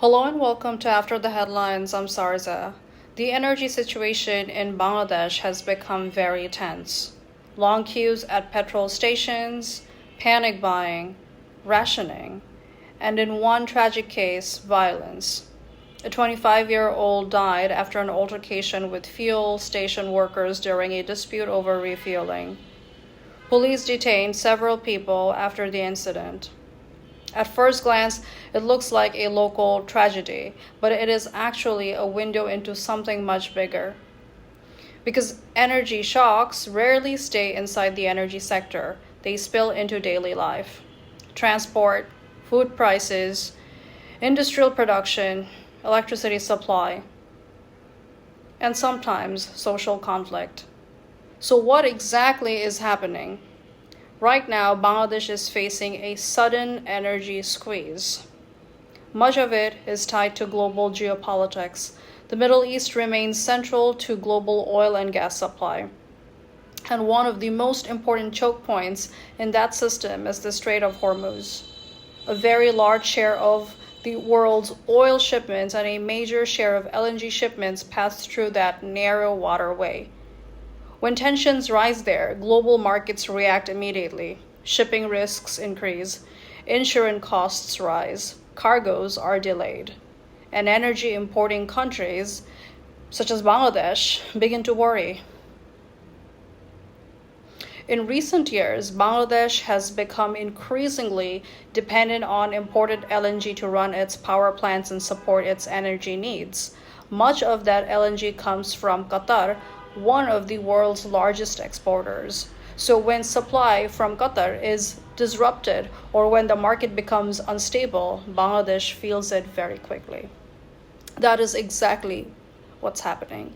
Hello and welcome to After the Headlines. I'm Sarza. The energy situation in Bangladesh has become very tense. Long queues at petrol stations, panic buying, rationing, and in one tragic case, violence. A 25-year-old died after an altercation with fuel station workers during a dispute over refueling. Police detained several people after the incident. At first glance, it looks like a local tragedy, but it is actually a window into something much bigger. Because energy shocks rarely stay inside the energy sector, they spill into daily life. Transport, food prices, industrial production, electricity supply, and sometimes social conflict. So, what exactly is happening? Right now, Bangladesh is facing a sudden energy squeeze. Much of it is tied to global geopolitics. The Middle East remains central to global oil and gas supply. And one of the most important choke points in that system is the Strait of Hormuz. A very large share of the world's oil shipments and a major share of LNG shipments pass through that narrow waterway. When tensions rise there, global markets react immediately. Shipping risks increase, insurance costs rise, cargoes are delayed, and energy importing countries, such as Bangladesh, begin to worry. In recent years, Bangladesh has become increasingly dependent on imported LNG to run its power plants and support its energy needs. Much of that LNG comes from Qatar, one of the world's largest exporters. So when supply from Qatar is disrupted or when the market becomes unstable, Bangladesh feels it very quickly. That is exactly what's happening.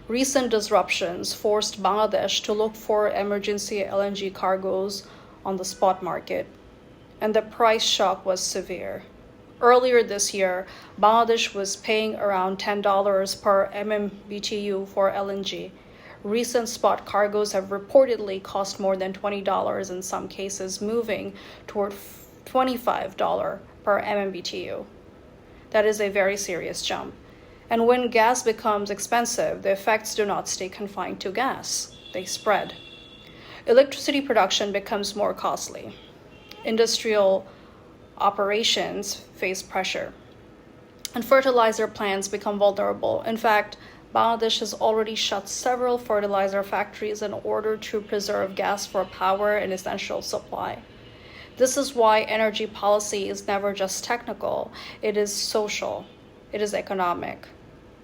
Recent disruptions forced Bangladesh to look for emergency LNG cargoes on the spot market, and the price shock was severe. Earlier this year, Bangladesh was paying around $10 per MMBTU for LNG. Recent spot cargoes have reportedly cost more than $20 in some cases, moving toward $25 per MMBTU. That is a very serious jump. And when gas becomes expensive, the effects do not stay confined to gas, they spread. Electricity production becomes more costly. Industrial operations face pressure, and fertilizer plants become vulnerable. In fact, Bangladesh has already shut several fertilizer factories in order to preserve gas for power and essential supply. This is why energy policy is never just technical, it is social, it is economic,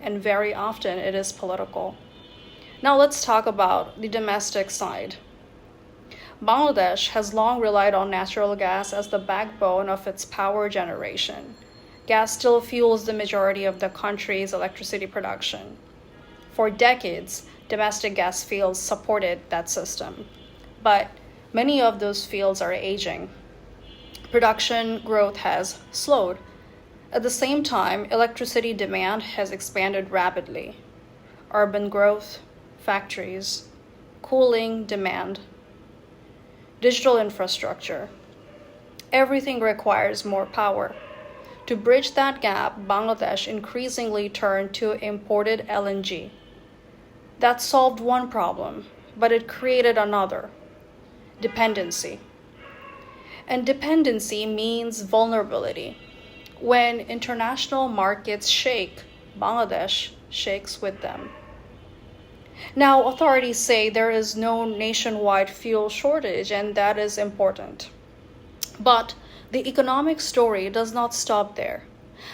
and very often it is political. Now let's talk about the domestic side. Bangladesh has long relied on natural gas as the backbone of its power generation. Gas still fuels the majority of the country's electricity production. For decades, domestic gas fields supported that system. But many of those fields are aging. Production growth has slowed. At the same time, electricity demand has expanded rapidly. Urban growth, factories, cooling demand, digital infrastructure. Everything requires more power. To bridge that gap, Bangladesh increasingly turned to imported LNG. That solved one problem, but it created another: dependency. And dependency means vulnerability. When international markets shake, Bangladesh shakes with them. Now, authorities say there is no nationwide fuel shortage, and that is important. But the economic story does not stop there.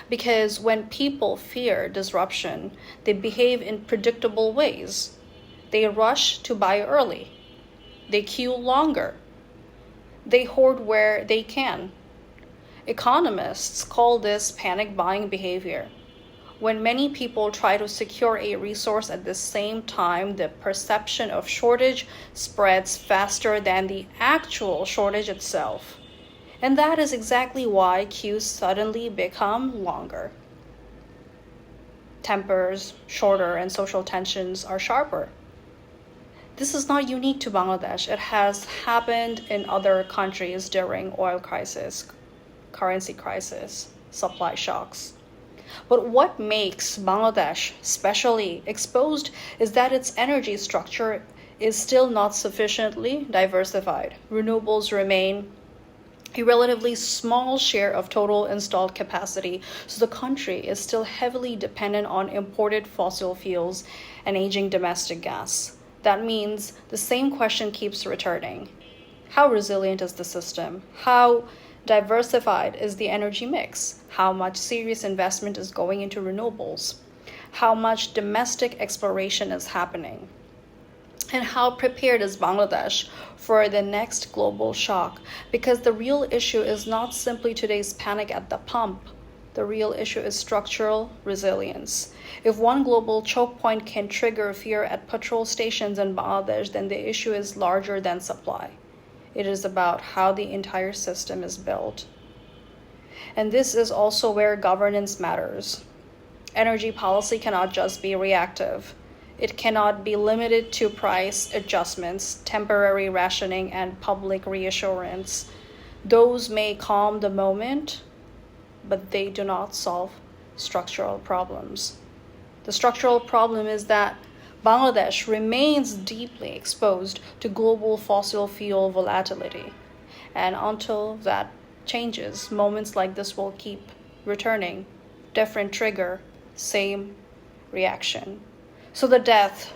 Because when people fear disruption, they behave in predictable ways. They rush to buy early. They queue longer. They hoard where they can. Economists call this panic buying behavior. When many people try to secure a resource at the same time, the perception of shortage spreads faster than the actual shortage itself. And that is exactly why queues suddenly become longer. Tempers shorter and social tensions are sharper. This is not unique to Bangladesh. It has happened in other countries during oil crisis, currency crisis, supply shocks. But what makes Bangladesh especially exposed is that its energy structure is still not sufficiently diversified. Renewables remain a relatively small share of total installed capacity, so the country is still heavily dependent on imported fossil fuels and aging domestic gas. That means the same question keeps returning. How resilient is the system? How diversified is the energy mix? How much serious investment is going into renewables? How much domestic exploration is happening? And how prepared is Bangladesh for the next global shock? Because the real issue is not simply today's panic at the pump. The real issue is structural resilience. If one global choke point can trigger fear at petrol stations in Bangladesh, then the issue is larger than supply. It is about how the entire system is built. And this is also where governance matters. Energy policy cannot just be reactive. It cannot be limited to price adjustments, temporary rationing, and public reassurance. Those may calm the moment, but they do not solve structural problems. The structural problem is that Bangladesh remains deeply exposed to global fossil fuel volatility. And until that changes, moments like this will keep returning. Different trigger, same reaction. So the death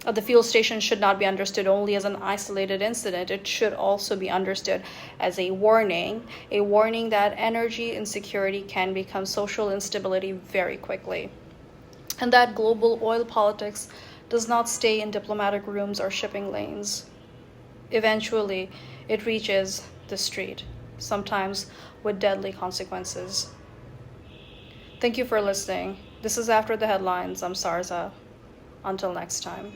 of the fuel station should not be understood only as an isolated incident. It should also be understood as a warning that energy insecurity can become social instability very quickly. And that global oil politics does not stay in diplomatic rooms or shipping lanes. Eventually, it reaches the street, sometimes with deadly consequences. Thank you for listening. This is After the Headlines. I'm Sarza. Until next time.